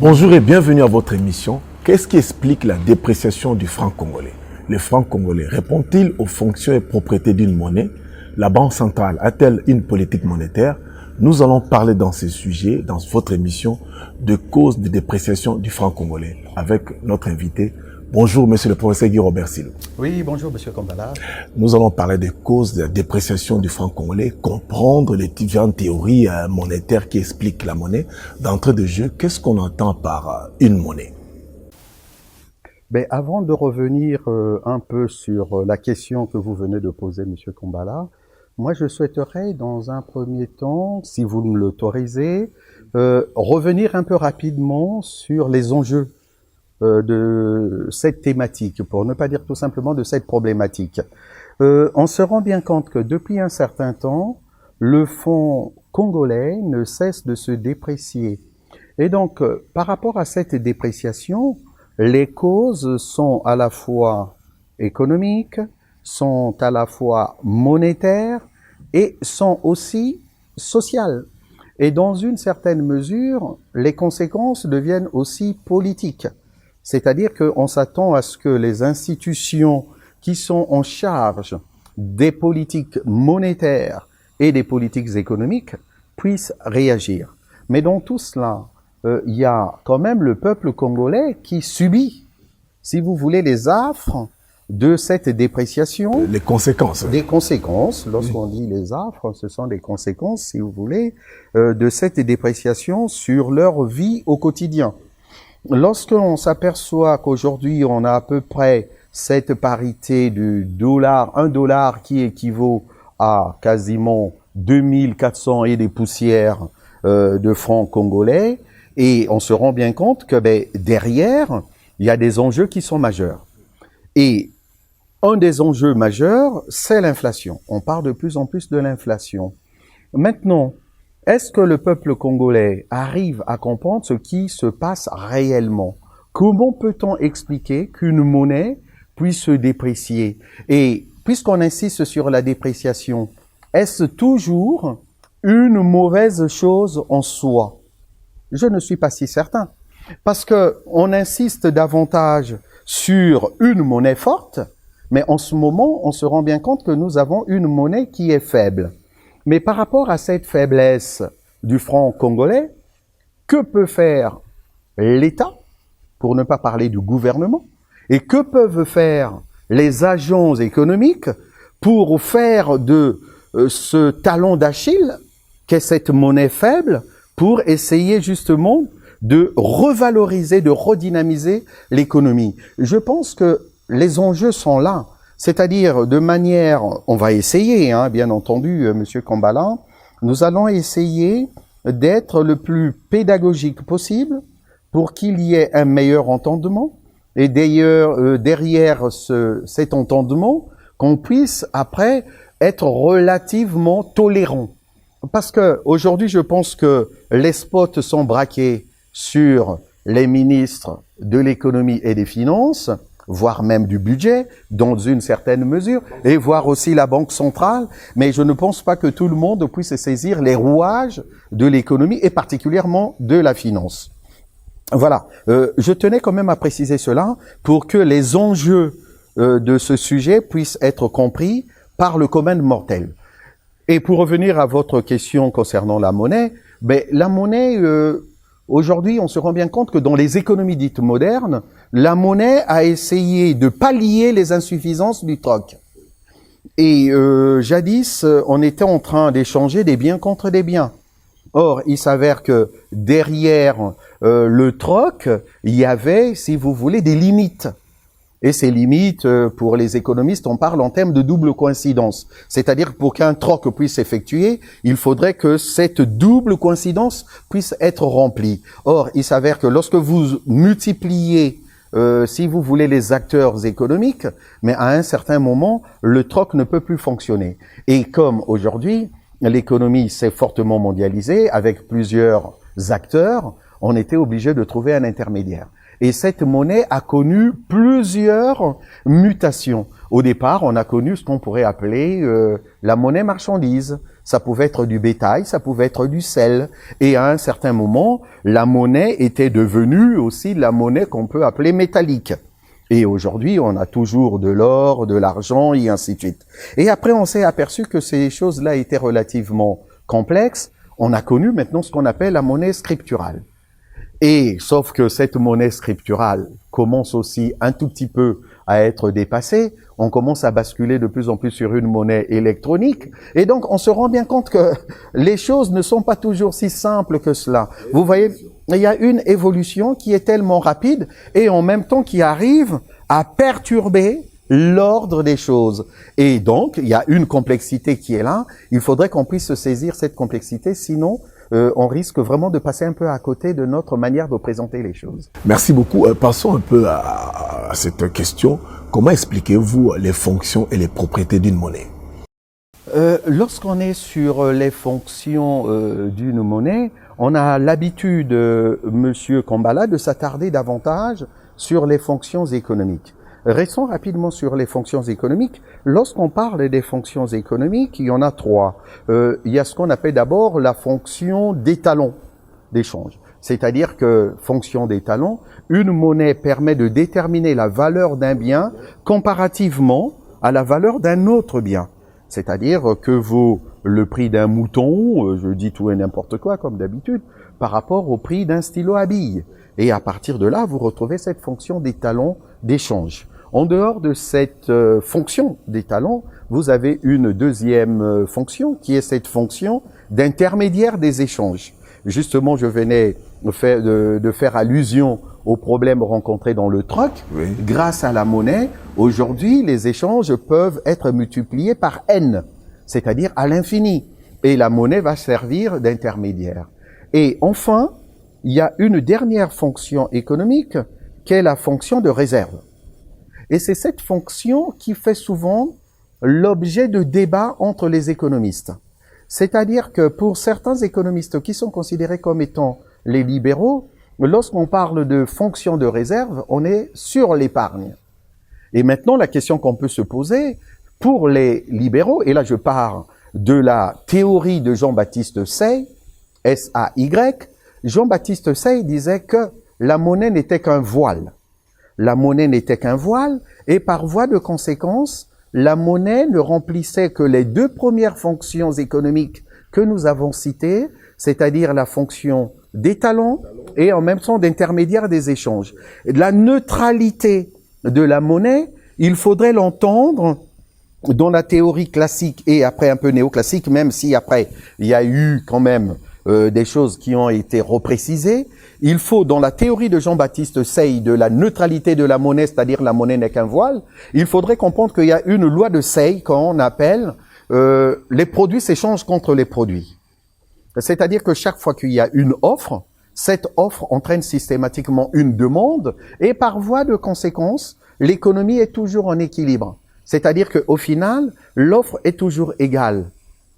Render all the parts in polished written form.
Bonjour et bienvenue à votre émission. Qu'est-ce qui explique la dépréciation du franc congolais? Le franc congolais répond-il aux fonctions et propriétés d'une monnaie? La Banque centrale a-t-elle une politique monétaire? Nous allons parler dans ces sujets, dans votre émission, de causes de dépréciation du franc congolais avec notre invité. Bonjour, monsieur le professeur Guy Robert Silo. Oui, bonjour, monsieur Kambala. Nous allons parler des causes de la dépréciation du franc congolais, comprendre les différentes théories monétaires qui expliquent la monnaie. D'entrée de jeu, qu'est-ce qu'on entend par une monnaie? Mais avant de revenir un peu sur la question que vous venez de poser, monsieur Kambala, moi je souhaiterais dans un premier temps, si vous me l'autorisez, revenir un peu rapidement sur les enjeux de cette thématique, pour ne pas dire tout simplement de cette problématique. On se rend bien compte que depuis un certain temps, le franc congolais ne cesse de se déprécier. Et donc, par rapport à cette dépréciation, les causes sont à la fois économiques, sont à la fois monétaires et sont aussi sociales. Et dans une certaine mesure, les conséquences deviennent aussi politiques. C'est-à-dire qu'on s'attend à ce que les institutions qui sont en charge des politiques monétaires et des politiques économiques puissent réagir. Mais dans tout cela, il y a quand même le peuple congolais qui subit, si vous voulez, les affres de cette dépréciation. Les conséquences. Des conséquences, lorsqu'on dit les affres, ce sont des conséquences, si vous voulez, de cette dépréciation sur leur vie au quotidien. Lorsqu'on s'aperçoit qu'aujourd'hui, on a à peu près cette parité du dollar, $1 qui équivaut à quasiment 2400 et des poussières de francs congolais, et on se rend bien compte que derrière, il y a des enjeux qui sont majeurs. Et un des enjeux majeurs, c'est l'inflation. On parle de plus en plus de l'inflation. Maintenant, est-ce que le peuple congolais arrive à comprendre ce qui se passe réellement? Comment peut-on expliquer qu'une monnaie puisse se déprécier? Et puisqu'on insiste sur la dépréciation, est-ce toujours une mauvaise chose en soi? Je ne suis pas si certain. Parce que on insiste davantage sur une monnaie forte, mais en ce moment, on se rend bien compte que nous avons une monnaie qui est faible. Mais par rapport à cette faiblesse du franc congolais, que peut faire l'État, pour ne pas parler du gouvernement, et que peuvent faire les agents économiques pour faire de ce talon d'Achille, qu'est cette monnaie faible, pour essayer justement de revaloriser, de redynamiser l'économie? Je pense que les enjeux sont là. C'est-à-dire de manière, on va essayer, bien entendu, monsieur Kambala, nous allons essayer d'être le plus pédagogique possible pour qu'il y ait un meilleur entendement et d'ailleurs derrière cet entendement, qu'on puisse après être relativement tolérant. Parce que aujourd'hui, je pense que les spots sont braqués sur les ministres de l'économie et des finances, voire même du budget, dans une certaine mesure, et voire aussi la Banque centrale, mais je ne pense pas que tout le monde puisse saisir les rouages de l'économie, et particulièrement de la finance. Voilà, je tenais quand même à préciser cela, pour que les enjeux de ce sujet puissent être compris par le commun mortel. Et pour revenir à votre question concernant la monnaie, la monnaie... Aujourd'hui, on se rend bien compte que dans les économies dites modernes, la monnaie a essayé de pallier les insuffisances du troc. Et jadis, on était en train d'échanger des biens contre des biens. Or, il s'avère que derrière le troc, il y avait, si vous voulez, des limites. Et ces limites, pour les économistes, on parle en termes de double coïncidence. C'est-à-dire que pour qu'un troc puisse s'effectuer, il faudrait que cette double coïncidence puisse être remplie. Or, il s'avère que lorsque vous multipliez, si vous voulez, les acteurs économiques, mais à un certain moment, le troc ne peut plus fonctionner. Et comme aujourd'hui, l'économie s'est fortement mondialisée, avec plusieurs acteurs, on était obligé de trouver un intermédiaire. Et cette monnaie a connu plusieurs mutations. Au départ, on a connu ce qu'on pourrait appeler la monnaie marchandise. ça pouvait être du bétail, ça pouvait être du sel. Et à un certain moment, la monnaie était devenue aussi la monnaie qu'on peut appeler métallique. Et aujourd'hui, on a toujours de l'or, de l'argent, et ainsi de suite. Et après, on s'est aperçu que ces choses-là étaient relativement complexes. On a connu maintenant ce qu'on appelle la monnaie scripturale. Et sauf que cette monnaie scripturale commence aussi un tout petit peu à être dépassée. On commence à basculer de plus en plus sur une monnaie électronique. Et donc, on se rend bien compte que les choses ne sont pas toujours si simples que cela. Vous voyez, il y a une évolution qui est tellement rapide et en même temps qui arrive à perturber l'ordre des choses. Et donc, il y a une complexité qui est là. Il faudrait qu'on puisse saisir cette complexité, sinon on risque vraiment de passer un peu à côté de notre manière de présenter les choses. Merci beaucoup. Passons un peu à cette question. Comment expliquez-vous les fonctions et les propriétés d'une monnaie? Lorsqu'on est sur les fonctions d'une monnaie, on a l'habitude, Monsieur Kambala, de s'attarder davantage sur les fonctions économiques. Restons rapidement sur les fonctions économiques. Lorsqu'on parle des fonctions économiques, il y en a trois. Il y a ce qu'on appelle d'abord la fonction d'étalon d'échange. C'est-à-dire que, fonction d'étalon, une monnaie permet de déterminer la valeur d'un bien comparativement à la valeur d'un autre bien. C'est-à-dire que vaut le prix d'un mouton, je dis tout et n'importe quoi comme d'habitude, par rapport au prix d'un stylo à billes. Et à partir de là, vous retrouvez cette fonction d'étalon d'échange. En dehors de cette fonction d'étalon, vous avez une deuxième fonction qui est cette fonction d'intermédiaire des échanges. Justement, je venais de faire allusion aux problèmes rencontrés dans le troc. Oui. Grâce à la monnaie, aujourd'hui, les échanges peuvent être multipliés par n, c'est-à-dire à l'infini. Et la monnaie va servir d'intermédiaire. Et enfin, il y a une dernière fonction économique qui est la fonction de réserve. Et c'est cette fonction qui fait souvent l'objet de débats entre les économistes. C'est-à-dire que pour certains économistes qui sont considérés comme étant les libéraux, lorsqu'on parle de fonction de réserve, on est sur l'épargne. Et maintenant, la question qu'on peut se poser pour les libéraux, et là je parle de la théorie de Jean-Baptiste Say, S-A-Y, Jean-Baptiste Say disait que la monnaie n'était qu'un voile. La monnaie n'était qu'un voile, et par voie de conséquence, la monnaie ne remplissait que les deux premières fonctions économiques que nous avons citées, c'est-à-dire la fonction d'étalon et en même temps d'intermédiaire des échanges. La neutralité de la monnaie, il faudrait l'entendre dans la théorie classique et après un peu néoclassique, même si après il y a eu quand même des choses qui ont été reprécisées. Il faut, dans la théorie de Jean-Baptiste Say de la neutralité de la monnaie, c'est-à-dire la monnaie n'est qu'un voile, il faudrait comprendre qu'il y a une loi de Say qu'on appelle les produits s'échangent contre les produits. C'est-à-dire que chaque fois qu'il y a une offre, cette offre entraîne systématiquement une demande et par voie de conséquence, l'économie est toujours en équilibre. C'est-à-dire qu'au final, l'offre est toujours égale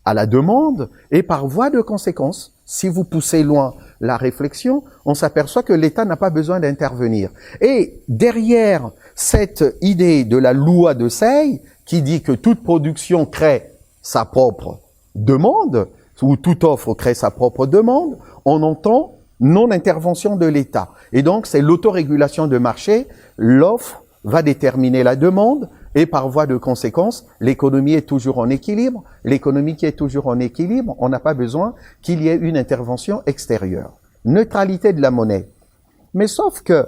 à la demande et par voie de conséquence, si vous poussez loin la réflexion, on s'aperçoit que l'État n'a pas besoin d'intervenir. Et derrière cette idée de la loi de Say, qui dit que toute production crée sa propre demande, ou toute offre crée sa propre demande, on entend non-intervention de l'État. Et donc, c'est l'autorégulation de marché, l'offre va déterminer la demande, et par voie de conséquence, l'économie est toujours en équilibre. L'économie qui est toujours en équilibre, on n'a pas besoin qu'il y ait une intervention extérieure. Neutralité de la monnaie. Mais sauf que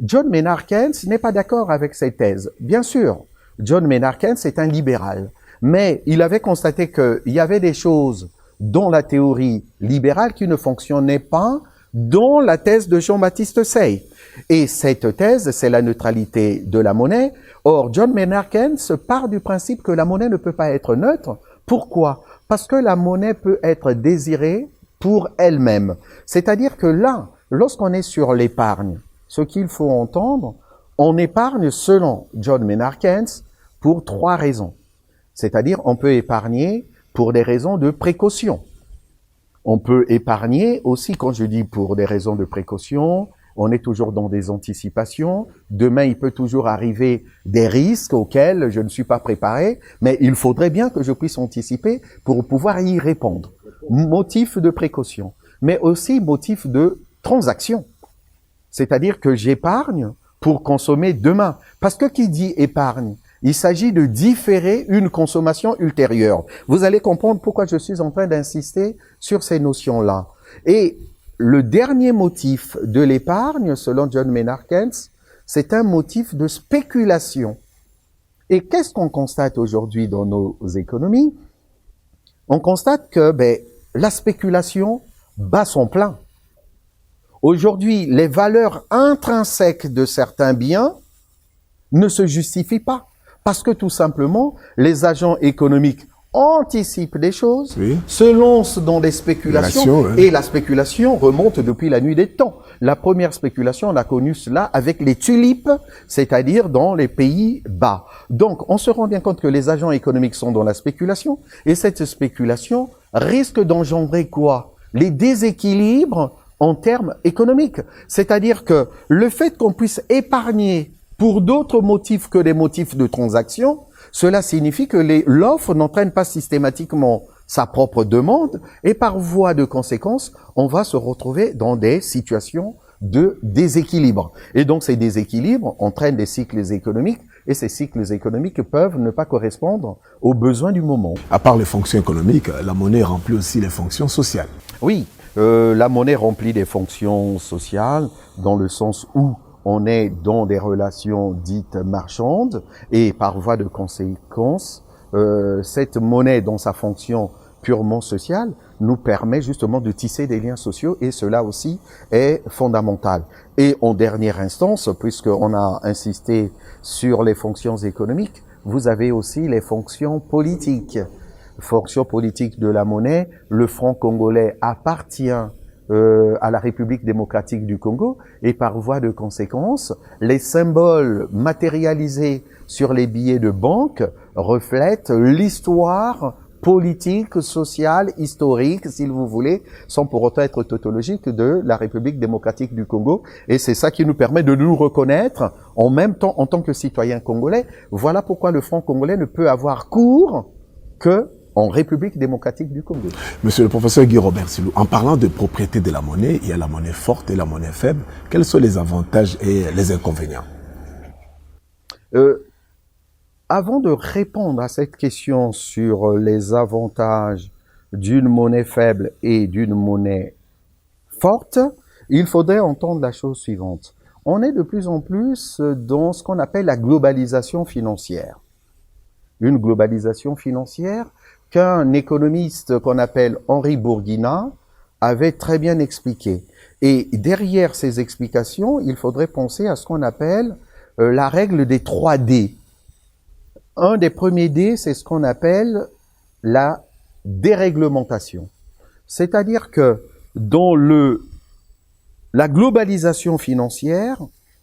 John Maynard Keynes n'est pas d'accord avec ces thèses. Bien sûr, John Maynard Keynes est un libéral, mais il avait constaté qu'il y avait des choses dans la théorie libérale qui ne fonctionnaient pas dans la thèse de Jean-Baptiste Say. Et cette thèse, c'est la neutralité de la monnaie. Or, John Maynard Keynes part du principe que la monnaie ne peut pas être neutre. Pourquoi? Parce que la monnaie peut être désirée pour elle-même. C'est-à-dire que là, lorsqu'on est sur l'épargne, ce qu'il faut entendre, on épargne selon John Maynard Keynes pour trois raisons. C'est-à-dire, on peut épargner pour des raisons de précaution. On peut épargner aussi, quand je dis pour des raisons de précaution, on est toujours dans des anticipations. Demain, il peut toujours arriver des risques auxquels je ne suis pas préparé, mais il faudrait bien que je puisse anticiper pour pouvoir y répondre. Motif de précaution, mais aussi motif de transaction. C'est-à-dire que j'épargne pour consommer demain. Parce que qui dit épargne? Il s'agit de différer une consommation ultérieure. Vous allez comprendre pourquoi je suis en train d'insister sur ces notions-là. Et le dernier motif de l'épargne, selon John Maynard Keynes, c'est un motif de spéculation. Et qu'est-ce qu'on constate aujourd'hui dans nos économies? On constate que la spéculation bat son plein. Aujourd'hui, les valeurs intrinsèques de certains biens ne se justifient pas. Parce que tout simplement, les agents économiques anticipent des choses, se lancent dans des spéculations, et la spéculation remonte depuis la nuit des temps. La première spéculation, on a connu cela avec les tulipes, c'est-à-dire dans les pays bas. Donc, on se rend bien compte que les agents économiques sont dans la spéculation, et cette spéculation risque d'engendrer quoi? Les déséquilibres en termes économiques. C'est-à-dire que le fait qu'on puisse épargner pour d'autres motifs que des motifs de transaction, cela signifie que l'offre n'entraîne pas systématiquement sa propre demande et par voie de conséquence, on va se retrouver dans des situations de déséquilibre. Et donc ces déséquilibres entraînent des cycles économiques et ces cycles économiques peuvent ne pas correspondre aux besoins du moment. À part les fonctions économiques, la monnaie remplit aussi les fonctions sociales. Oui, la monnaie remplit des fonctions sociales dans le sens où on est dans des relations dites marchandes et par voie de conséquence, cette monnaie dans sa fonction purement sociale nous permet justement de tisser des liens sociaux et cela aussi est fondamental. Et en dernière instance, puisqu'on a insisté sur les fonctions économiques, vous avez aussi les fonctions politiques. Fonction politique de la monnaie, le franc congolais appartient à la République démocratique du Congo et par voie de conséquence, les symboles matérialisés sur les billets de banque reflètent l'histoire politique, sociale, historique, s'il vous voulez, sans pour autant être tautologique, de la République démocratique du Congo. Et c'est ça qui nous permet de nous reconnaître en même temps en tant que citoyens congolais. Voilà pourquoi le franc congolais ne peut avoir cours que en République démocratique du Congo. Monsieur le professeur Guy Robert Silou, en parlant de propriété de la monnaie, il y a la monnaie forte et la monnaie faible. Quels sont les avantages et les inconvénients? Avant de répondre à cette question sur les avantages d'une monnaie faible et d'une monnaie forte, il faudrait entendre la chose suivante. On est de plus en plus dans ce qu'on appelle la globalisation financière. Une globalisation financière qu'un économiste qu'on appelle Henri Bourguiba avait très bien expliqué. Et derrière ces explications, il faudrait penser à ce qu'on appelle la règle des 3 D. Un des premiers D, c'est ce qu'on appelle la déréglementation. C'est-à-dire que dans la globalisation financière,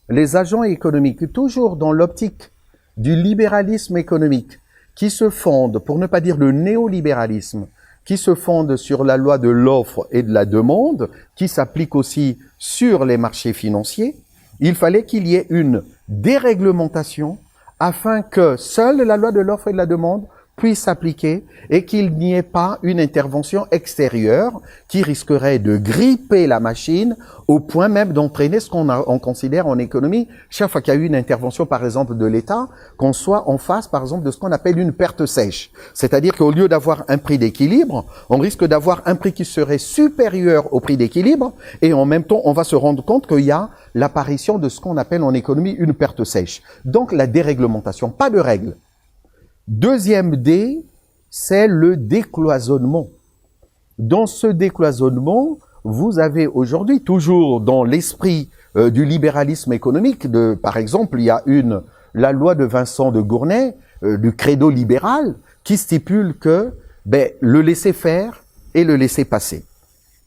les agents économiques, toujours dans l'optique du libéralisme économique, qui se fonde, pour ne pas dire le néolibéralisme, qui se fonde sur la loi de l'offre et de la demande, qui s'applique aussi sur les marchés financiers, il fallait qu'il y ait une déréglementation afin que seule la loi de l'offre et de la demande puisse s'appliquer et qu'il n'y ait pas une intervention extérieure qui risquerait de gripper la machine au point même d'entraîner ce qu'on considère en économie, chaque fois qu'il y a eu une intervention par exemple de l'État, qu'on soit en face par exemple de ce qu'on appelle une perte sèche. C'est-à-dire qu'au lieu d'avoir un prix d'équilibre, on risque d'avoir un prix qui serait supérieur au prix d'équilibre et en même temps on va se rendre compte qu'il y a l'apparition de ce qu'on appelle en économie une perte sèche. Donc la déréglementation, pas de règles. Deuxième D, c'est le décloisonnement. Dans ce décloisonnement, vous avez aujourd'hui, toujours dans l'esprit du libéralisme économique, par exemple, il y a la loi de Vincent de Gournay, du credo libéral, qui stipule que le laisser-faire et le laisser-passer.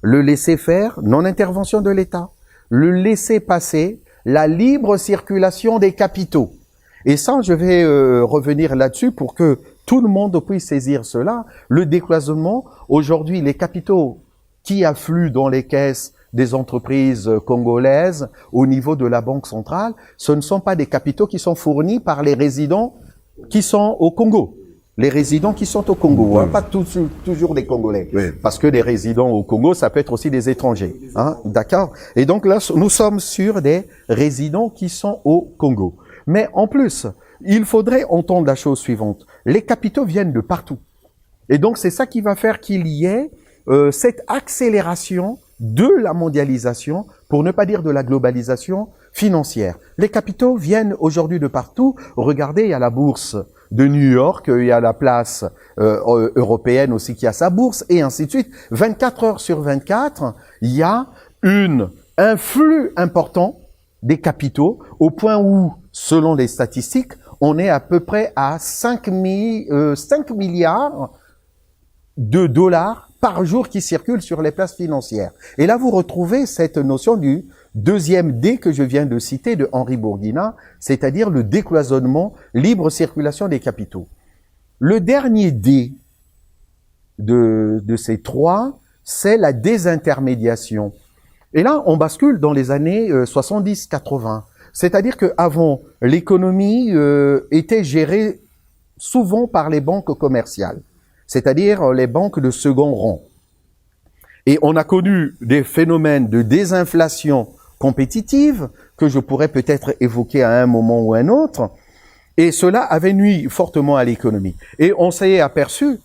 Le laisser-faire, non-intervention de l'État. Le laisser-passer, la libre circulation des capitaux. Et ça, je vais revenir là-dessus pour que tout le monde puisse saisir cela. Le décloisonnement, aujourd'hui, les capitaux qui affluent dans les caisses des entreprises congolaises au niveau de la Banque centrale, ce ne sont pas des capitaux qui sont fournis par les résidents qui sont au Congo. Les résidents qui sont au Congo, hein, pas toujours des Congolais. Oui. Parce que des résidents au Congo, ça peut être aussi des étrangers. Hein, d'accord? Et donc là, nous sommes sur des résidents qui sont au Congo. Mais en plus, il faudrait entendre la chose suivante. Les capitaux viennent de partout. Et donc, c'est ça qui va faire qu'il y ait cette accélération de la mondialisation, pour ne pas dire de la globalisation financière. Les capitaux viennent aujourd'hui de partout. Regardez, il y a la bourse de New York, il y a la place européenne aussi qui a sa bourse, et ainsi de suite. 24 heures sur 24, il y a un flux important des capitaux, au point où, selon les statistiques, on est à peu près à 5 milliards de dollars par jour qui circulent sur les places financières. Et là, vous retrouvez cette notion du deuxième D que je viens de citer de Henri Bourguina, c'est-à-dire le décloisonnement, libre circulation des capitaux. Le dernier D de ces trois, c'est la désintermédiation. Et là, on bascule dans les années 70-80. C'est-à-dire qu'avant, l'économie était gérée souvent par les banques commerciales, c'est-à-dire les banques de second rang. Et on a connu des phénomènes de désinflation compétitive que je pourrais peut-être évoquer à un moment ou à un autre, et cela avait nui fortement à l'économie. Et on s'est aperçu,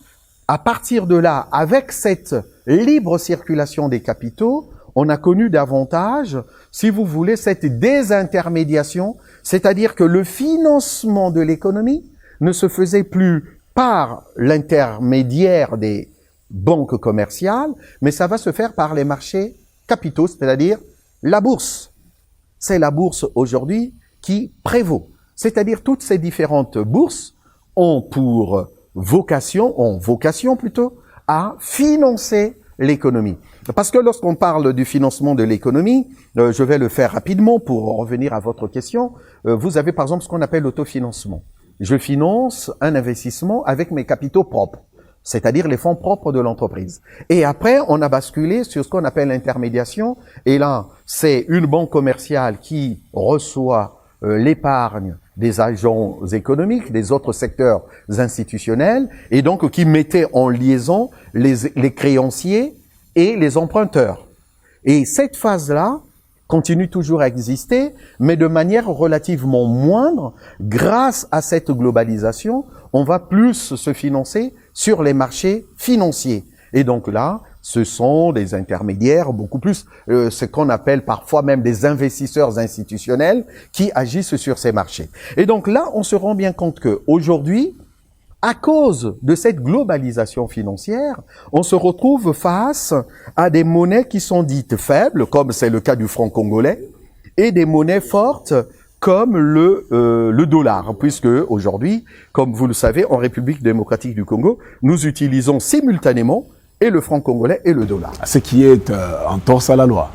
à partir de là, avec cette libre circulation des capitaux, on a connu davantage, si vous voulez, cette désintermédiation, c'est-à-dire que le financement de l'économie ne se faisait plus par l'intermédiaire des banques commerciales, mais ça va se faire par les marchés capitaux, c'est-à-dire la bourse. C'est la bourse aujourd'hui qui prévaut. C'est-à-dire toutes ces différentes bourses ont vocation plutôt, à financer l'économie. Parce que lorsqu'on parle du financement de l'économie, je vais le faire rapidement pour revenir à votre question, vous avez par exemple ce qu'on appelle l'autofinancement. Je finance un investissement avec mes capitaux propres, c'est-à-dire les fonds propres de l'entreprise. Et après, on a basculé sur ce qu'on appelle l'intermédiation, et là, c'est une banque commerciale qui reçoit l'épargne des agents économiques, des autres secteurs institutionnels, et donc qui mettait en liaison les créanciers et les emprunteurs. Et cette phase-là continue toujours à exister, mais de manière relativement moindre. Grâce à cette globalisation, on va plus se financer sur les marchés financiers. Et donc là, ce sont des intermédiaires, beaucoup plus ce qu'on appelle parfois même des investisseurs institutionnels qui agissent sur ces marchés. Et donc là, on se rend bien compte qu'aujourd'hui, à cause de cette globalisation financière, on se retrouve face à des monnaies qui sont dites faibles, comme c'est le cas du franc congolais, et des monnaies fortes comme le dollar, puisque aujourd'hui, comme vous le savez, en République démocratique du Congo, nous utilisons simultanément et le franc congolais et le dollar. Ce qui est en torse à la loi.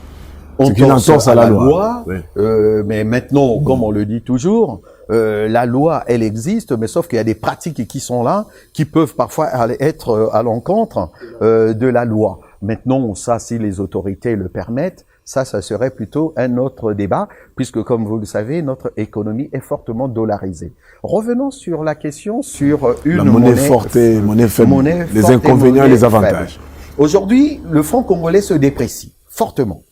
On torse à la loi, oui. Mais maintenant, comme on le dit toujours, la loi, elle existe, mais sauf qu'il y a des pratiques qui sont là, qui peuvent parfois être à l'encontre de la loi. Maintenant, ça, si les autorités le permettent, ça serait plutôt un autre débat, puisque comme vous le savez, notre économie est fortement dollarisée. Revenons sur la question sur une monnaie forte et monnaie faible, les inconvénients et les avantages. Aujourd'hui, le franc congolais se déprécie fortement.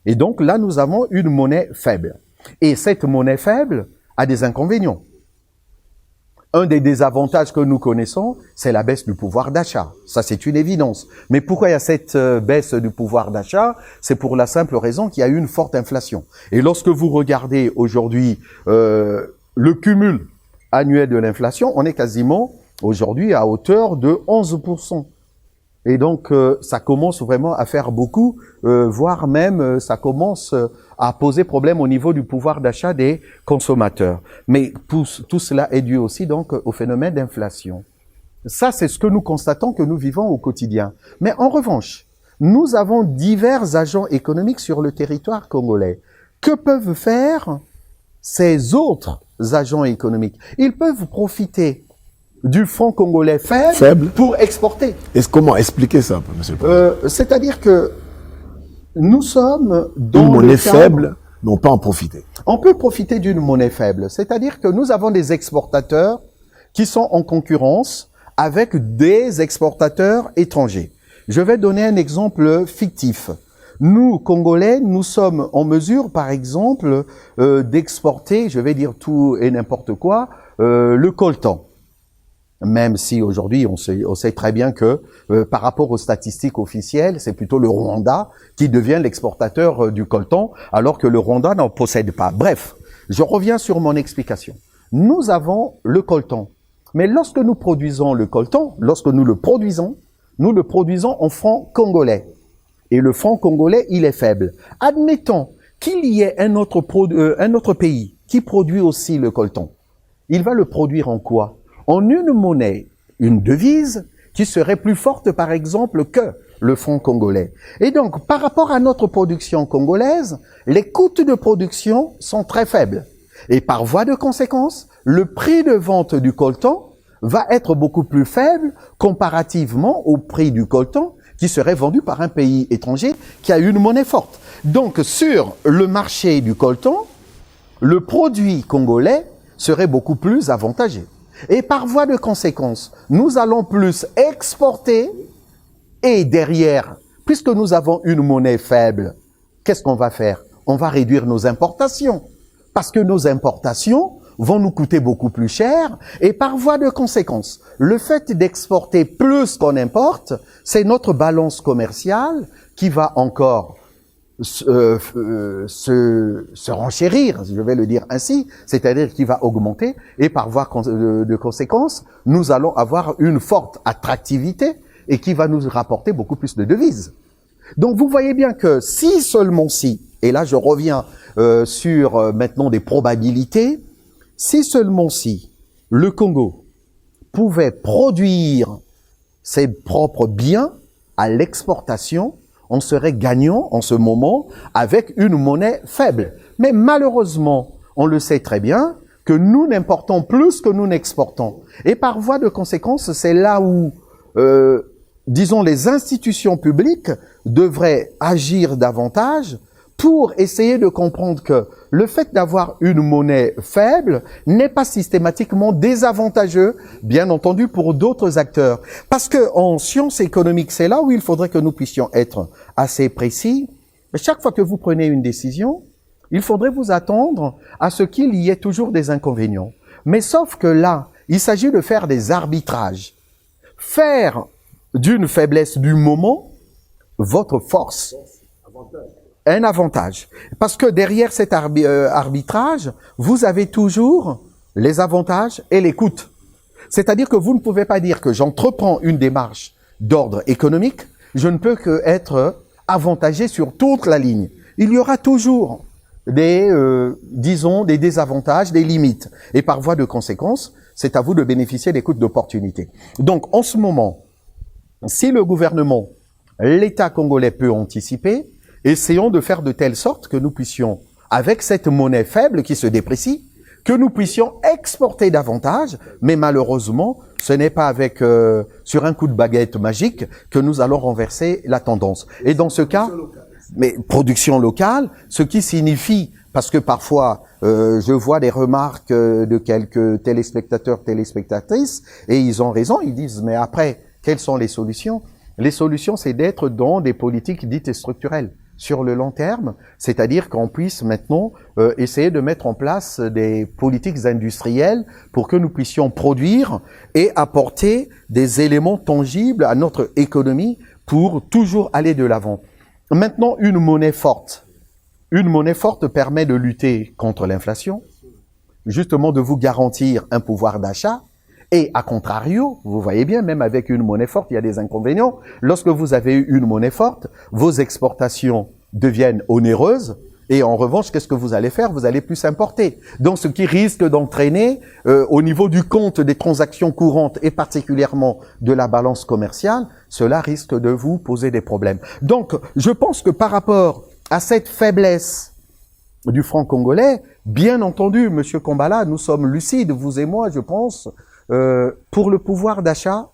Et donc là, nous avons une monnaie faible. Et cette monnaie faible a des inconvénients. Un des désavantages que nous connaissons, c'est la baisse du pouvoir d'achat. Ça, c'est une évidence. Mais pourquoi il y a cette baisse du pouvoir d'achat? C'est pour la simple raison qu'il y a eu une forte inflation. Et lorsque vous regardez aujourd'hui le cumul annuel de l'inflation, on est quasiment aujourd'hui à hauteur de 11%. Et donc, ça commence vraiment à faire beaucoup, voire même ça commence à poser problème au niveau du pouvoir d'achat des consommateurs. Mais tout cela est dû aussi donc au phénomène d'inflation. Ça, c'est ce que nous constatons, que nous vivons au quotidien. Mais en revanche, nous avons divers agents économiques sur le territoire congolais. Que peuvent faire ces autres agents économiques? Ils peuvent profiter du franc congolais faible pour exporter. Comment expliquer ça, monsieur le Président? C'est-à-dire que Nous sommes dans Une monnaie le cadre- faible, n'ont pas en profiter. On peut profiter d'une monnaie faible, c'est-à-dire que nous avons des exportateurs qui sont en concurrence avec des exportateurs étrangers. Je vais donner un exemple fictif. Nous, Congolais, nous sommes en mesure, par exemple, d'exporter, je vais dire tout et n'importe quoi, le coltan. Même si aujourd'hui, on sait très bien que par rapport aux statistiques officielles, c'est plutôt le Rwanda qui devient l'exportateur du coltan, alors que le Rwanda n'en possède pas. Bref, je reviens sur mon explication. Nous avons le coltan. Mais lorsque nous produisons le coltan, lorsque nous le produisons en francs congolais. Et le franc congolais, il est faible. Admettons qu'il y ait un autre pays qui produit aussi le coltan. Il va le produire en quoi? En une monnaie, une devise qui serait plus forte, par exemple, que le franc congolais. Et donc, par rapport à notre production congolaise, les coûts de production sont très faibles. Et par voie de conséquence, le prix de vente du coltan va être beaucoup plus faible comparativement au prix du coltan qui serait vendu par un pays étranger qui a une monnaie forte. Donc, sur le marché du coltan, le produit congolais serait beaucoup plus avantageux. Et par voie de conséquence, nous allons plus exporter et derrière, puisque nous avons une monnaie faible, qu'est-ce qu'on va faire? On va réduire nos importations. Parce que nos importations vont nous coûter beaucoup plus cher et par voie de conséquence, le fait d'exporter plus qu'on importe, c'est notre balance commerciale qui va encore se renchérir, je vais le dire ainsi, c'est-à-dire qui va augmenter et par voie de conséquence, nous allons avoir une forte attractivité et qui va nous rapporter beaucoup plus de devises. Donc vous voyez bien que si seulement si, et là je reviens sur maintenant des probabilités, si seulement si le Congo pouvait produire ses propres biens à l'exportation, on serait gagnant en ce moment avec une monnaie faible. Mais malheureusement, on le sait très bien, que nous n'importons plus que nous n'exportons. Et par voie de conséquence, c'est là où, disons, les institutions publiques devraient agir davantage pour essayer de comprendre que le fait d'avoir une monnaie faible n'est pas systématiquement désavantageux, bien entendu, pour d'autres acteurs. Parce que en sciences économiques, c'est là où il faudrait que nous puissions être assez précis. Chaque fois que vous prenez une décision, il faudrait vous attendre à ce qu'il y ait toujours des inconvénients. Mais sauf que là, il s'agit de faire des arbitrages. Faire d'une faiblesse du moment votre force. Un avantage. Parce que derrière cet arbitrage, vous avez toujours les avantages et les coûts. C'est-à-dire que vous ne pouvez pas dire que j'entreprends une démarche d'ordre économique, je ne peux que être avantagé sur toute la ligne. Il y aura toujours des, disons, des désavantages, des limites. Et par voie de conséquence, c'est à vous de bénéficier des coûts d'opportunité. Donc, en ce moment, si le gouvernement, l'État congolais peut anticiper, essayons de faire de telle sorte que nous puissions, avec cette monnaie faible qui se déprécie, que nous puissions exporter davantage, mais malheureusement, ce n'est pas avec sur un coup de baguette magique que nous allons renverser la tendance. Et dans ce cas, mais production locale, ce qui signifie, parce que parfois je vois des remarques de quelques téléspectateurs, téléspectatrices, et ils ont raison, ils disent mais après, quelles sont les solutions? Les solutions, c'est d'être dans des politiques dites structurelles sur le long terme, c'est-à-dire qu'on puisse maintenant essayer de mettre en place des politiques industrielles pour que nous puissions produire et apporter des éléments tangibles à notre économie pour toujours aller de l'avant. Maintenant, une monnaie forte. Une monnaie forte permet de lutter contre l'inflation, justement de vous garantir un pouvoir d'achat. Et à contrario, vous voyez bien, même avec une monnaie forte, il y a des inconvénients. Lorsque vous avez une monnaie forte, vos exportations deviennent onéreuses. Et en revanche, qu'est-ce que vous allez faire? Vous allez plus importer. Donc, ce qui risque d'entraîner, au niveau du compte des transactions courantes et particulièrement de la balance commerciale, cela risque de vous poser des problèmes. Donc, je pense que par rapport à cette faiblesse du franc congolais, bien entendu, Monsieur Kombala, nous sommes lucides, vous et moi, je pense, pour le pouvoir d'achat,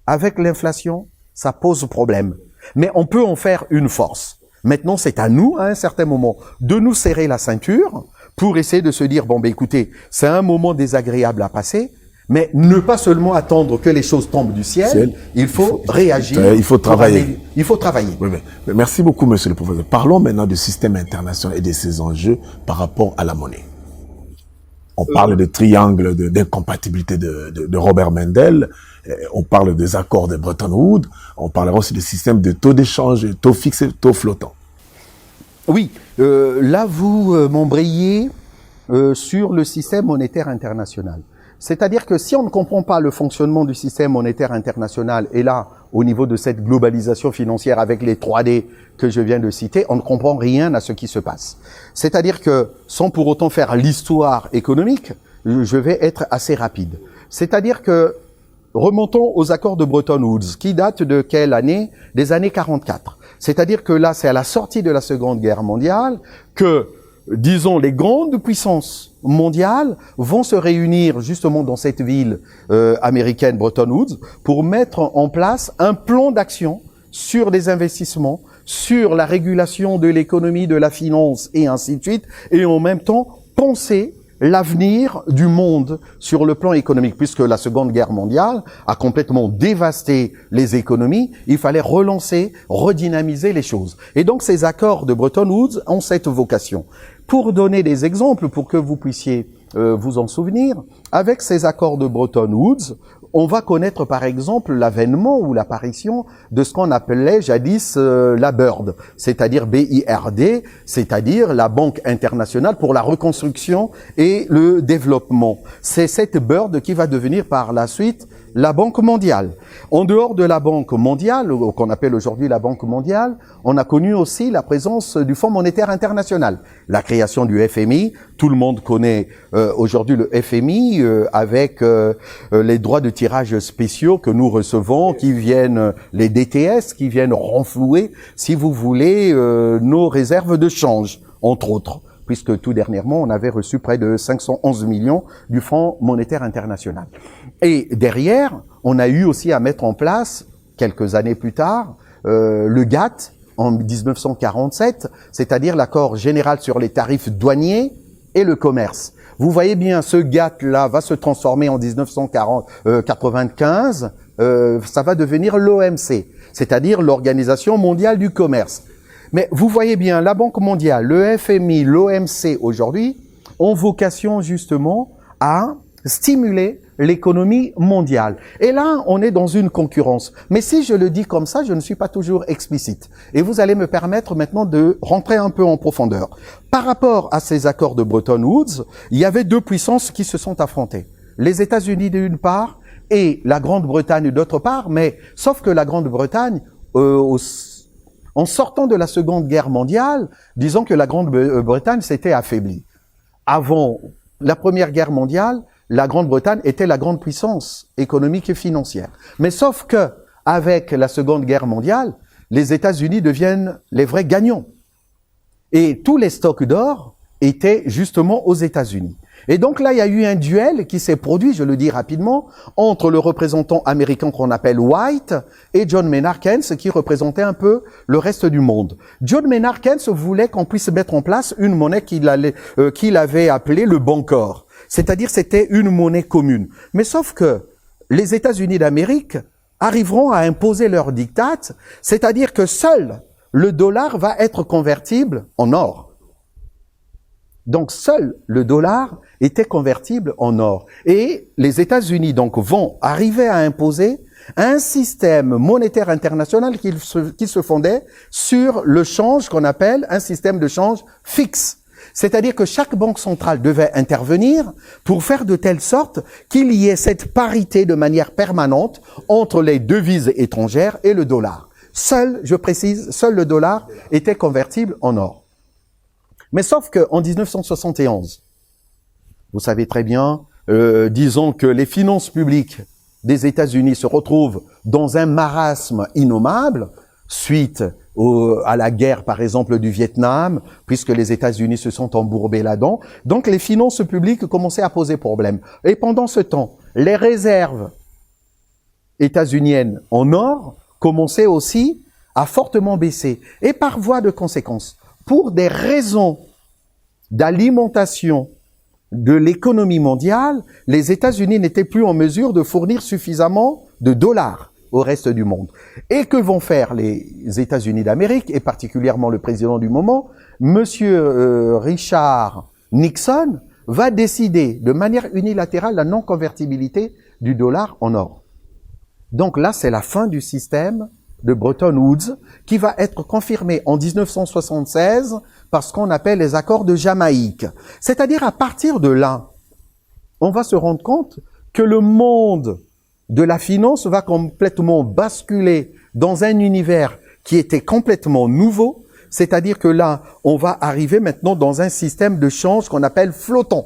avec l'inflation, ça pose problème. Mais on peut en faire une force. Maintenant, c'est à nous, à un certain moment, de nous serrer la ceinture pour essayer de se dire, bon, ben écoutez, c'est un moment désagréable à passer, mais ne pas seulement attendre que les choses tombent du ciel, il faut réagir. Il faut travailler. Il faut travailler. Oui, mais merci beaucoup, monsieur le professeur. Parlons maintenant du système international et de ses enjeux par rapport à la monnaie. On parle de triangle d'incompatibilité de Robert Mendel, on parle des accords de Bretton Woods, on parlera aussi du système de taux d'échange, taux fixe et taux flottant. Oui, là vous m'embrayez sur le système monétaire international. C'est-à-dire que si on ne comprend pas le fonctionnement du système monétaire international, et là, au niveau de cette globalisation financière avec les 3D que je viens de citer, on ne comprend rien à ce qui se passe. C'est-à-dire que, sans pour autant faire l'histoire économique, je vais être assez rapide. C'est-à-dire que, remontons aux accords de Bretton Woods, qui datent de quelle année? Des années 44. C'est-à-dire que là, c'est à la sortie de la Seconde Guerre mondiale que, disons, les grandes puissances mondiales vont se réunir justement dans cette ville américaine Bretton Woods pour mettre en place un plan d'action sur les investissements, sur la régulation de l'économie, de la finance et ainsi de suite, et en même temps penser l'avenir du monde sur le plan économique, puisque la Seconde Guerre mondiale a complètement dévasté les économies, il fallait relancer, redynamiser les choses. Et donc ces accords de Bretton Woods ont cette vocation. Pour donner des exemples, pour que vous puissiez vous en souvenir, avec ces accords de Bretton Woods, on va connaître par exemple l'avènement ou l'apparition de ce qu'on appelait jadis la BIRD, c'est-à-dire BIRD, c'est-à-dire la Banque internationale pour la reconstruction et le développement. C'est cette BIRD qui va devenir par la suite la Banque mondiale. En dehors de la Banque mondiale, qu'on appelle aujourd'hui la Banque mondiale, on a connu aussi la présence du Fonds monétaire international, la création du FMI. Tout le monde connaît aujourd'hui le FMI avec les droits de tirage spéciaux que nous recevons, qui viennent, les DTS, qui viennent renflouer, si vous voulez, nos réserves de change, entre autres, puisque tout dernièrement, on avait reçu près de 511 millions du Fonds monétaire international. Et derrière, on a eu aussi à mettre en place, quelques années plus tard, le GATT en 1947, c'est-à-dire l'accord général sur les tarifs douaniers et le commerce. Vous voyez bien, ce GATT-là va se transformer en 1995, ça va devenir l'OMC, c'est-à-dire l'Organisation mondiale du commerce. Mais vous voyez bien, la Banque mondiale, le FMI, l'OMC aujourd'hui ont vocation justement à stimuler l'économie mondiale. Et là, on est dans une concurrence. Mais si je le dis comme ça, je ne suis pas toujours explicite. Et vous allez me permettre maintenant de rentrer un peu en profondeur. Par rapport à ces accords de Bretton Woods, il y avait deux puissances qui se sont affrontées. Les États-Unis d'une part et la Grande-Bretagne d'autre part, mais sauf que la Grande-Bretagne, en sortant de la Seconde Guerre mondiale, disons que la Grande-Bretagne s'était affaiblie. Avant la Première Guerre mondiale, la Grande-Bretagne était la grande puissance économique et financière. Mais sauf que, avec la Seconde Guerre mondiale, les États-Unis deviennent les vrais gagnants. Et tous les stocks d'or étaient justement aux États-Unis. Et donc là, il y a eu un duel qui s'est produit, je le dis rapidement, entre le représentant américain qu'on appelle White et John Maynard Keynes, qui représentait un peu le reste du monde. John Maynard Keynes voulait qu'on puisse mettre en place une monnaie qu'il avait appelée le Bancor. C'est-à-dire c'était une monnaie commune. Mais sauf que les États-Unis d'Amérique arriveront à imposer leur diktat, c'est-à-dire que seul le dollar va être convertible en or. Donc seul le dollar était convertible en or. Et les États-Unis donc vont arriver à imposer un système monétaire international qui se fondait sur le change qu'on appelle un système de change fixe. C'est-à-dire que chaque banque centrale devait intervenir pour faire de telle sorte qu'il y ait cette parité de manière permanente entre les devises étrangères et le dollar. Seul, je précise, seul le dollar était convertible en or. Mais sauf qu'en 1971, vous savez très bien, disons que les finances publiques des États-Unis se retrouvent dans un marasme innommable suite à la guerre, par exemple, du Vietnam, puisque les États-Unis se sont embourbés là-dedans. Donc, les finances publiques commençaient à poser problème. Et pendant ce temps, les réserves états-uniennes en or commençaient aussi a fortement baissé. Et par voie de conséquence, pour des raisons d'alimentation de l'économie mondiale, les États-Unis n'étaient plus en mesure de fournir suffisamment de dollars au reste du monde. Et que vont faire les États-Unis d'Amérique, et particulièrement le président du moment, Monsieur Richard Nixon, va décider de manière unilatérale la non-convertibilité du dollar en or. Donc là, c'est la fin du système de Bretton Woods qui va être confirmé en 1976 par ce qu'on appelle les accords de Jamaïque. C'est-à-dire à partir de là, on va se rendre compte que le monde de la finance va complètement basculer dans un univers qui était complètement nouveau. C'est-à-dire que là, on va arriver maintenant dans un système de change qu'on appelle flottant.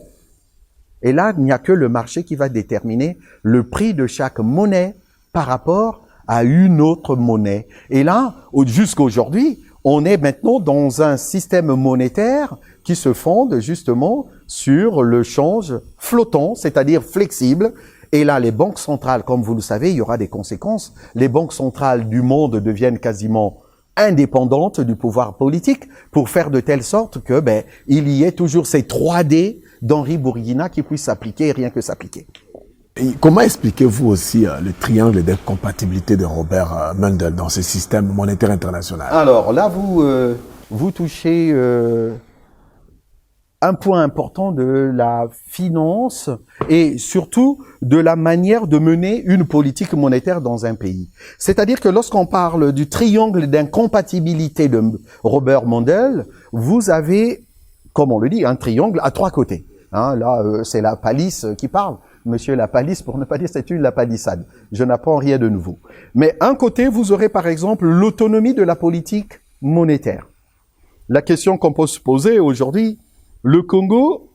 Et là, il n'y a que le marché qui va déterminer le prix de chaque monnaie par rapport à une autre monnaie. Et là, jusqu'à aujourd'hui, on est maintenant dans un système monétaire qui se fonde justement sur le change flottant, c'est-à-dire flexible. Et là, les banques centrales, comme vous le savez, il y aura des conséquences. Les banques centrales du monde deviennent quasiment indépendantes du pouvoir politique pour faire de telle sorte que il y ait toujours ces 3D d'Henri Bourguignat qui puissent s'appliquer et rien que s'appliquer. Et comment expliquez-vous aussi le triangle d'incompatibilité de Robert Mundell dans ce système monétaire international? Alors là, vous touchez un point important de la finance et surtout de la manière de mener une politique monétaire dans un pays. C'est-à-dire que lorsqu'on parle du triangle d'incompatibilité de Robert Mundell, vous avez, comme on le dit, un triangle à 3 côtés. Là, c'est la palisse qui parle. Monsieur la palisse, pour ne pas dire c'est une la palissade. Je n'apprends rien de nouveau. Mais un côté, vous aurez par exemple l'autonomie de la politique monétaire. La question qu'on peut se poser aujourd'hui, le Congo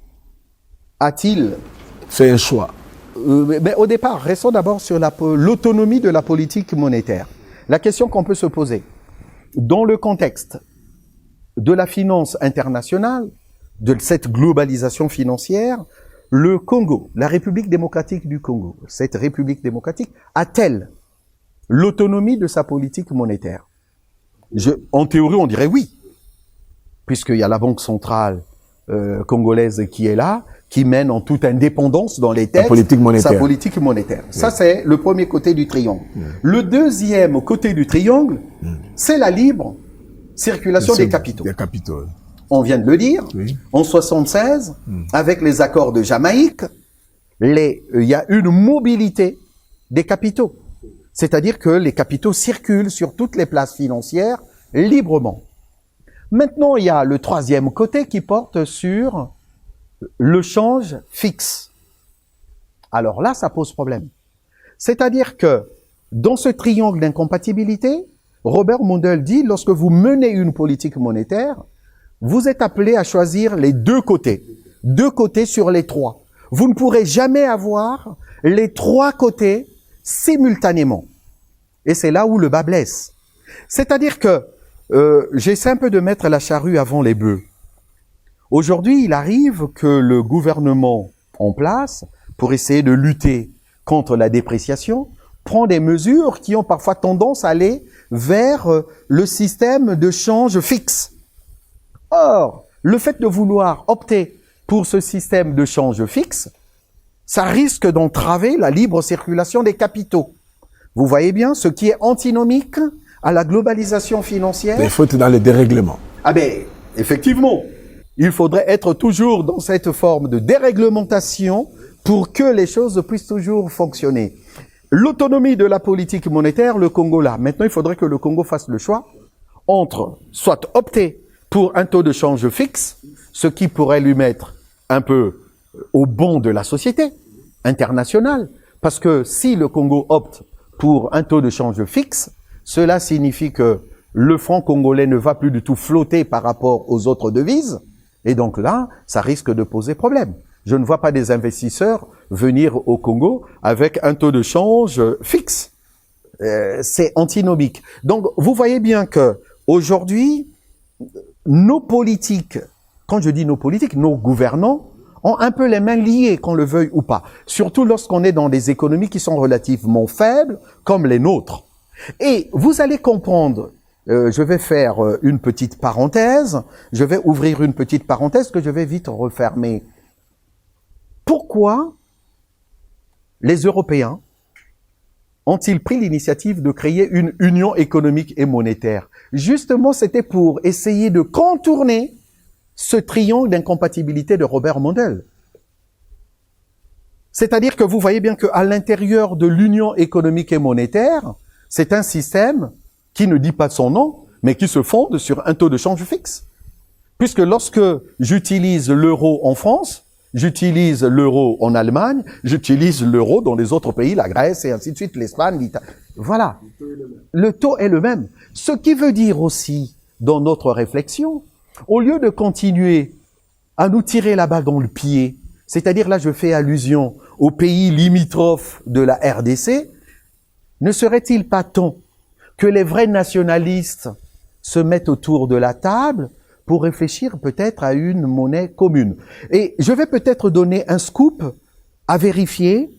a-t-il fait un choix? Mais au départ, restons d'abord sur l'autonomie de la politique monétaire. La question qu'on peut se poser, dans le contexte de la finance internationale, de cette globalisation financière, le Congo, la République démocratique du Congo, cette République démocratique, a-t-elle l'autonomie de sa politique monétaire? En théorie, on dirait oui, puisqu'il y a la Banque centrale congolaise qui est là, qui mène en toute indépendance dans les textes sa politique monétaire. Oui. Ça, c'est le premier côté du triangle. Oui. Le deuxième côté du triangle, c'est la libre circulation des capitaux. Des capitaux. On vient de le dire, oui. En 76, avec les accords de Jamaïque, il y a une mobilité des capitaux. C'est-à-dire que les capitaux circulent sur toutes les places financières librement. Maintenant, il y a le troisième côté qui porte sur le change fixe. Alors là, ça pose problème. C'est-à-dire que dans ce triangle d'incompatibilité, Robert Mundell dit, lorsque vous menez une politique monétaire, vous êtes appelé à choisir les 2 côtés sur les 3. Vous ne pourrez jamais avoir les 3 côtés simultanément. Et c'est là où le bas blesse. C'est-à-dire que j'essaie un peu de mettre la charrue avant les bœufs. Aujourd'hui, il arrive que le gouvernement en place, pour essayer de lutter contre la dépréciation, prend des mesures qui ont parfois tendance à aller vers le système de change fixe. Or, le fait de vouloir opter pour ce système de change fixe, ça risque d'entraver la libre circulation des capitaux. Vous voyez bien, ce qui est antinomique à la globalisation financière. Les fautes dans le dérèglement. Ah ben, effectivement, il faudrait être toujours dans cette forme de déréglementation pour que les choses puissent toujours fonctionner. L'autonomie de la politique monétaire, le Congo là. Maintenant, il faudrait que le Congo fasse le choix entre soit opter pour un taux de change fixe, ce qui pourrait lui mettre un peu au bond de la société internationale. Parce que si le Congo opte pour un taux de change fixe, cela signifie que le franc congolais ne va plus du tout flotter par rapport aux autres devises. Et donc là, ça risque de poser problème. Je ne vois pas des investisseurs venir au Congo avec un taux de change fixe. C'est antinomique. Donc, vous voyez bien que aujourd'hui, nos politiques, quand je dis nos politiques, nos gouvernants, ont un peu les mains liées, qu'on le veuille ou pas. Surtout lorsqu'on est dans des économies qui sont relativement faibles, comme les nôtres. Et vous allez comprendre je vais faire une petite parenthèse, je vais ouvrir une petite parenthèse que je vais vite refermer. Pourquoi les Européens ont-ils pris l'initiative de créer une union économique et monétaire? Justement, c'était pour essayer de contourner ce triangle d'incompatibilité de Robert Mundell. C'est-à-dire que vous voyez bien qu'à l'intérieur de l'union économique et monétaire, c'est un système qui ne dit pas son nom, mais qui se fonde sur un taux de change fixe. Puisque lorsque j'utilise l'euro en France, j'utilise l'euro en Allemagne, j'utilise l'euro dans les autres pays, la Grèce et ainsi de suite, l'Espagne, l'Italie. Voilà. Le taux est le même. Ce qui veut dire aussi, dans notre réflexion, au lieu de continuer à nous tirer la balle dans le pied, c'est-à-dire là je fais allusion aux pays limitrophes de la RDC, ne serait-il pas temps que les vrais nationalistes se mettent autour de la table pour réfléchir peut-être à une monnaie commune? Et je vais peut-être donner un scoop à vérifier.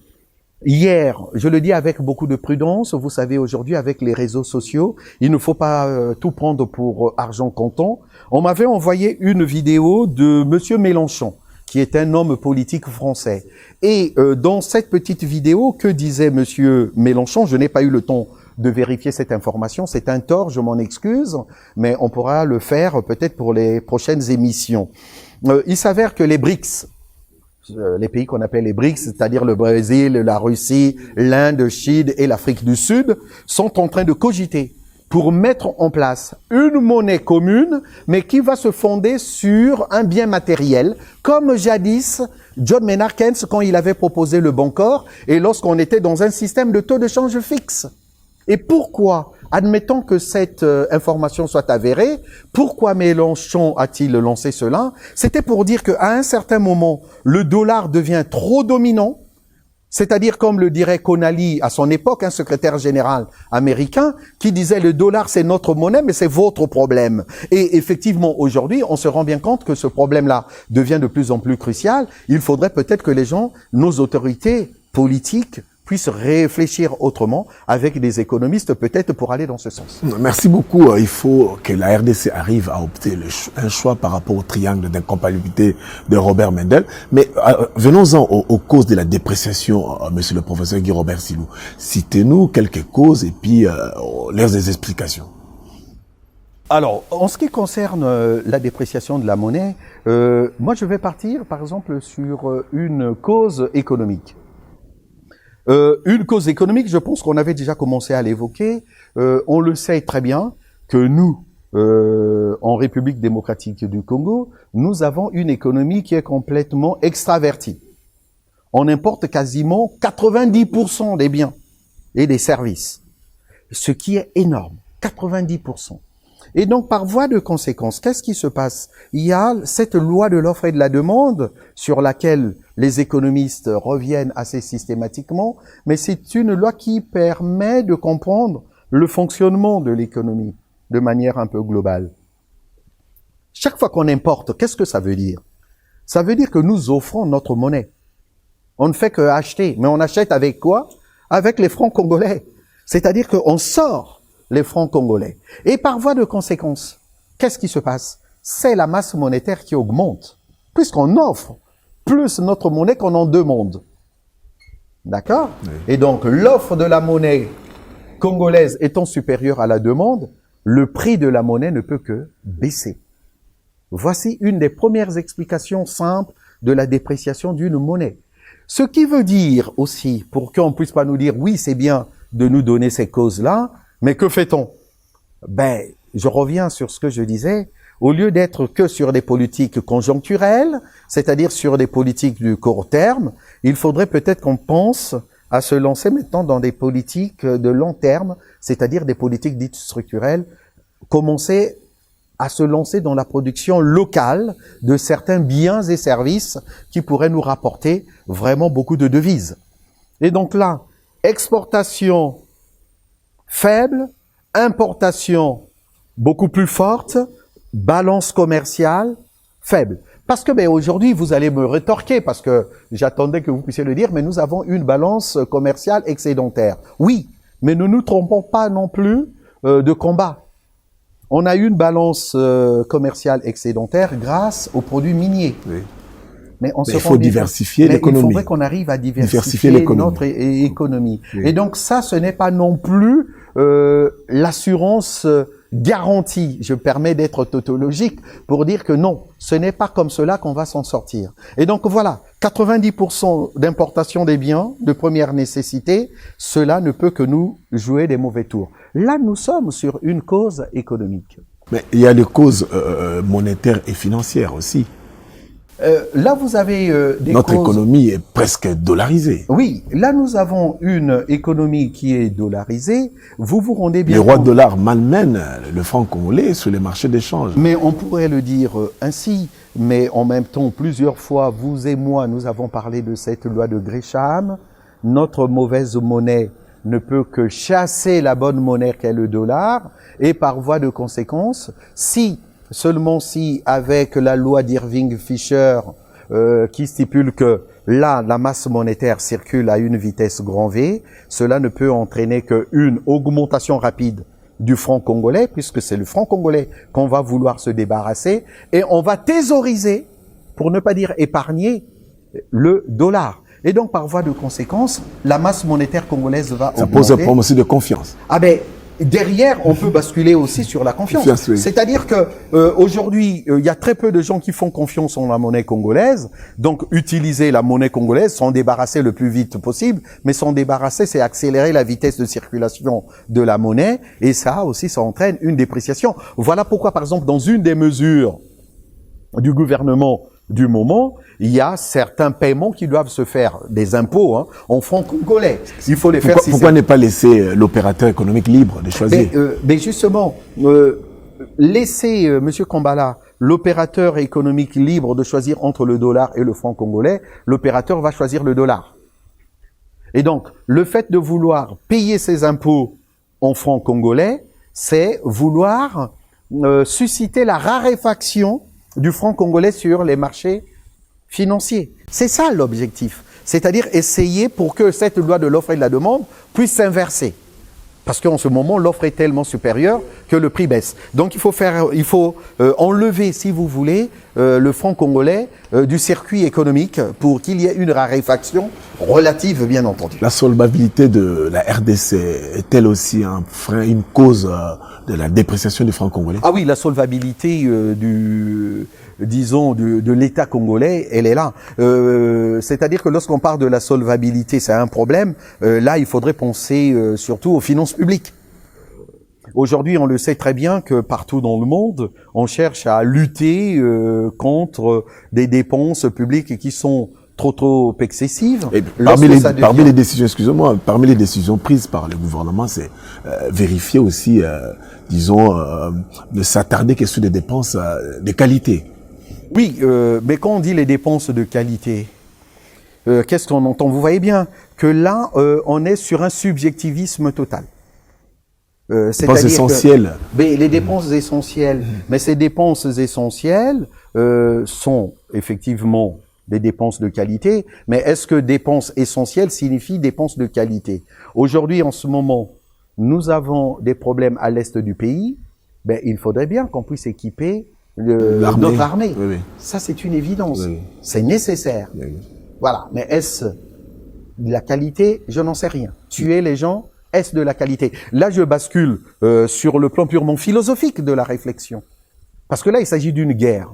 Hier, je le dis avec beaucoup de prudence, vous savez aujourd'hui avec les réseaux sociaux, il ne faut pas tout prendre pour argent comptant. On m'avait envoyé une vidéo de Monsieur Mélenchon, qui est un homme politique français. Et dans cette petite vidéo, que disait Monsieur Mélenchon? Je n'ai pas eu le temps de vérifier cette information, c'est un tort, je m'en excuse, mais on pourra le faire peut-être pour les prochaines émissions. Il s'avère que les BRICS, les pays qu'on appelle les BRICS, c'est-à-dire le Brésil, la Russie, l'Inde, Chine et l'Afrique du Sud, sont en train de cogiter pour mettre en place une monnaie commune, mais qui va se fonder sur un bien matériel, comme jadis John Maynard Keynes quand il avait proposé le Bancor, et lorsqu'on était dans un système de taux de change fixe. Et pourquoi, admettons que cette information soit avérée, pourquoi Mélenchon a-t-il lancé cela? C'était pour dire qu'à un certain moment, le dollar devient trop dominant, c'est-à-dire comme le dirait Connally à son époque, un secrétaire général américain, qui disait le dollar c'est notre monnaie, mais c'est votre problème. Et effectivement, aujourd'hui, on se rend bien compte que ce problème-là devient de plus en plus crucial. Il faudrait peut-être que les gens, nos autorités politiques, puissent réfléchir autrement avec des économistes peut-être pour aller dans ce sens. Merci beaucoup. Il faut que la RDC arrive à opter un choix par rapport au triangle d'incompatibilité de Robert Mundell. Mais venons-en aux causes de la dépréciation, monsieur le professeur Guy Robert Silou. Citez-nous quelques causes et puis leurs explications. Alors, en ce qui concerne la dépréciation de la monnaie, moi je vais partir par exemple sur une cause économique. Une cause économique, je pense qu'on avait déjà commencé à l'évoquer. On le sait très bien que nous, en République démocratique du Congo, nous avons une économie qui est complètement extravertie. On importe quasiment 90% des biens et des services, ce qui est énorme, 90%. Et donc, par voie de conséquence, qu'est-ce qui se passe? Il y a cette loi de l'offre et de la demande sur laquelle les économistes reviennent assez systématiquement, mais c'est une loi qui permet de comprendre le fonctionnement de l'économie de manière un peu globale. Chaque fois qu'on importe, qu'est-ce que ça veut dire? Ça veut dire que nous offrons notre monnaie. On ne fait que acheter, mais on achète avec quoi? Avec les francs congolais. C'est-à-dire qu'on sort les francs congolais. Et par voie de conséquence, qu'est-ce qui se passe? C'est la masse monétaire qui augmente, puisqu'on offre plus notre monnaie qu'on en demande. D'accord? Oui. Et donc, l'offre de la monnaie congolaise étant supérieure à la demande, le prix de la monnaie ne peut que baisser. Voici une des premières explications simples de la dépréciation d'une monnaie. Ce qui veut dire aussi, pour qu'on ne puisse pas nous dire, oui, c'est bien de nous donner ces causes-là, mais que fait-on? Ben, je reviens sur ce que je disais. Au lieu d'être que sur des politiques conjoncturelles, c'est-à-dire sur des politiques du court terme, il faudrait peut-être qu'on pense à se lancer maintenant dans des politiques de long terme, c'est-à-dire des politiques dites structurelles, commencer à se lancer dans la production locale de certains biens et services qui pourraient nous rapporter vraiment beaucoup de devises. Et donc là, exportation faible, importation beaucoup plus forte, balance commerciale faible. Parce que aujourd'hui, vous allez me rétorquer, parce que j'attendais que vous puissiez le dire, mais nous avons une balance commerciale excédentaire. Oui, mais ne nous trompons pas non plus de combat. on a une balance commerciale excédentaire grâce aux produits miniers. Oui. Mais il faut diversifier l'économie. Il faudrait qu'on arrive à diversifier notre économie. Oui. Et donc ça, ce n'est pas non plus l'assurance garantie. Je permets d'être tautologique pour dire que non, ce n'est pas comme cela qu'on va s'en sortir. Et donc voilà, 90% d'importation des biens de première nécessité, cela ne peut que nous jouer des mauvais tours. Là, nous sommes sur une cause économique. Mais il y a des causes monétaires et financières aussi. Là, vous avez des Notre causes... économie est presque dollarisée. Oui, là, nous avons une économie qui est dollarisée. Vous vous rendez bien Les rois compte... dollars malmènent le franc congolais sur les marchés d'échange. Mais on pourrait le dire ainsi. Mais en même temps, plusieurs fois, vous et moi, nous avons parlé de cette loi de Gresham. Notre mauvaise monnaie ne peut que chasser la bonne monnaie qu'est le dollar. Et par voie de conséquence, seulement si, avec la loi d'Irving Fisher, qui stipule que là, la masse monétaire circule à une vitesse grand V, cela ne peut entraîner qu'une augmentation rapide du franc congolais, puisque c'est le franc congolais qu'on va vouloir se débarrasser, et on va thésauriser, pour ne pas dire épargner, le dollar. Et donc, par voie de conséquence, la masse monétaire congolaise va augmenter. Ça pose un problème aussi de confiance. Ah ben, derrière, on peut basculer aussi sur la confiance. Oui. C'est-à-dire que aujourd'hui, il y a très peu de gens qui font confiance en la monnaie congolaise. Donc, utiliser la monnaie congolaise, s'en débarrasser le plus vite possible. Mais s'en débarrasser, c'est accélérer la vitesse de circulation de la monnaie. Et ça aussi, ça entraîne une dépréciation. Voilà pourquoi, par exemple, dans une des mesures du gouvernement du moment, il y a certains paiements qui doivent se faire, des impôts, en francs congolais. Il faut les faire. Pourquoi ne pas laisser l'opérateur économique libre de choisir? Mais justement, laisser Monsieur Kambala, l'opérateur économique libre de choisir entre le dollar et le franc congolais, l'opérateur va choisir le dollar. Et donc, le fait de vouloir payer ses impôts en francs congolais, c'est vouloir susciter la raréfaction du franc congolais sur les marchés financiers. C'est ça l'objectif. C'est-à-dire essayer pour que cette loi de l'offre et de la demande puisse s'inverser. Parce qu'en ce moment, l'offre est tellement supérieure que le prix baisse. Donc il faut enlever, si vous voulez, le franc congolais du circuit économique pour qu'il y ait une raréfaction relative, bien entendu. La solvabilité de la RDC est-elle aussi un frein, une cause de la dépréciation du franc congolais? Ah oui, la solvabilité de l'État congolais, elle est là. C'est-à-dire que lorsqu'on parle de la solvabilité, c'est un problème. Là, il faudrait penser surtout aux finances publiques. Aujourd'hui, on le sait très bien que partout dans le monde, on cherche à lutter contre des dépenses publiques qui sont trop excessives. Et parmi les décisions, excusez-moi, parmi les décisions prises par le gouvernement, c'est vérifier aussi, de s'attarder que sur des dépenses de qualité. Oui, mais quand on dit les dépenses de qualité, qu'est-ce qu'on entend? Vous voyez bien que là, on est sur un subjectivisme total. Dépenses essentielles. Mais les dépenses essentielles. Mais ces dépenses essentielles sont effectivement des dépenses de qualité. Mais est-ce que dépenses essentielles signifie dépenses de qualité? Aujourd'hui, en ce moment, nous avons des problèmes à l'est du pays. Il faudrait bien qu'on puisse équiper notre armée. Oui. Ça, c'est une évidence. Oui. C'est nécessaire. Oui. Voilà. Mais est-ce de la qualité? Je n'en sais rien. Tuer les gens, est-ce de la qualité? Là, je bascule sur le plan purement philosophique de la réflexion. Parce que là, il s'agit d'une guerre.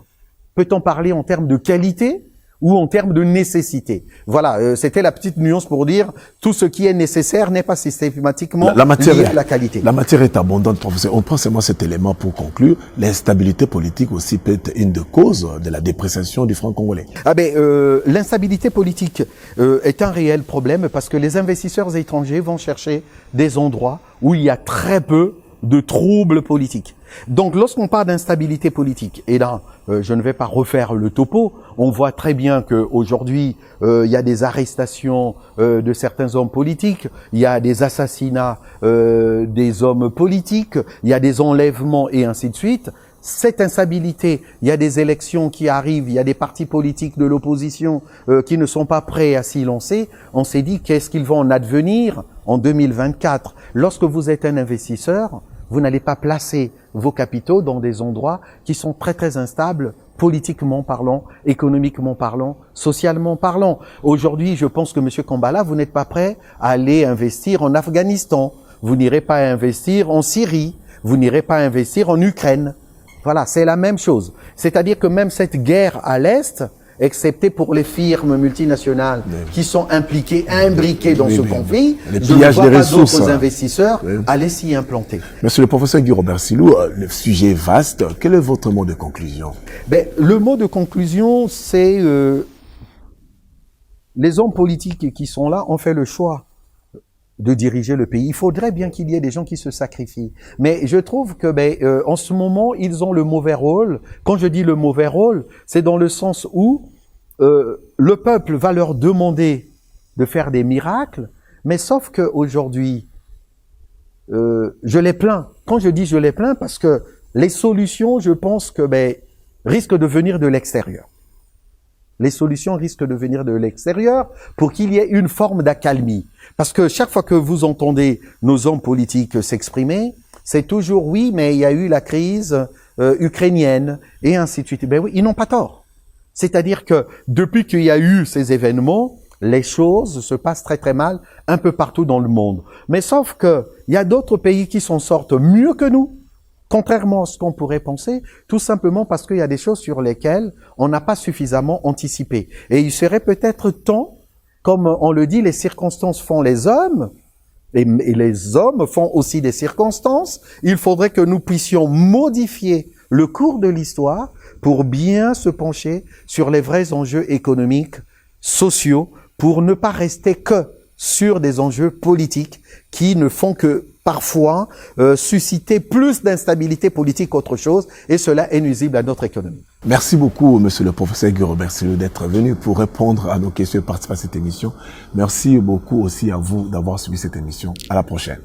Peut-on parler en termes de qualité ou en termes de nécessité? Voilà, c'était la petite nuance pour dire tout ce qui est nécessaire n'est pas systématiquement lié à la qualité. La matière est abondante, professeur. On prend seulement cet élément pour conclure. L'instabilité politique aussi peut être une des causes de la dépréciation du franc congolais. L'instabilité politique est un réel problème parce que les investisseurs étrangers vont chercher des endroits où il y a très peu de troubles politiques. Donc, lorsqu'on parle d'instabilité politique, et là, je ne vais pas refaire le topo, on voit très bien qu'aujourd'hui, il y a des arrestations de certains hommes politiques, il y a des assassinats des hommes politiques, il y a des enlèvements et ainsi de suite. Cette instabilité, il y a des élections qui arrivent, il y a des partis politiques de l'opposition qui ne sont pas prêts à s'y lancer. On s'est dit, qu'est-ce qu'ils vont en advenir en 2024? Lorsque vous êtes un investisseur, vous n'allez pas placer vos capitaux dans des endroits qui sont très très instables, politiquement parlant, économiquement parlant, socialement parlant. Aujourd'hui, je pense que M. Kambala, vous n'êtes pas prêt à aller investir en Afghanistan. Vous n'irez pas investir en Syrie. Vous n'irez pas investir en Ukraine. Voilà, c'est la même chose. C'est-à-dire que même cette guerre à l'Est, excepté pour les firmes multinationales qui sont imbriquées dans ce conflit, je ne vois pas d'autres investisseurs aller s'y implanter. Monsieur le professeur Guy Robert Silou, le sujet est vaste. Quel est votre mot de conclusion? Le mot de conclusion, c'est les hommes politiques qui sont là ont fait le choix de diriger le pays. Il faudrait bien qu'il y ait des gens qui se sacrifient. Mais je trouve que en ce moment, ils ont le mauvais rôle. Quand je dis le mauvais rôle, c'est dans le sens où le peuple va leur demander de faire des miracles, mais sauf qu'aujourd'hui, je les plains. Quand je dis je les plains, parce que les solutions, je pense que risquent de venir de l'extérieur. Les solutions risquent de venir de l'extérieur pour qu'il y ait une forme d'accalmie. Parce que chaque fois que vous entendez nos hommes politiques s'exprimer, c'est toujours oui, mais il y a eu la crise ukrainienne et ainsi de suite. Oui, ils n'ont pas tort. C'est-à-dire que depuis qu'il y a eu ces événements, les choses se passent très très mal un peu partout dans le monde. Mais sauf que il y a d'autres pays qui s'en sortent mieux que nous. Contrairement à ce qu'on pourrait penser, tout simplement parce qu'il y a des choses sur lesquelles on n'a pas suffisamment anticipé. Et il serait peut-être temps, comme on le dit, les circonstances font les hommes, et les hommes font aussi des circonstances. Il faudrait que nous puissions modifier le cours de l'histoire pour bien se pencher sur les vrais enjeux économiques, sociaux, pour ne pas rester que sur des enjeux politiques qui ne font que parfois susciter plus d'instabilité politique qu'autre chose, et cela est nuisible à notre économie. Merci beaucoup, monsieur le professeur Guy Robert Silou, d'être venu pour répondre à nos questions et participer à cette émission. Merci beaucoup aussi à vous d'avoir suivi cette émission. À la prochaine.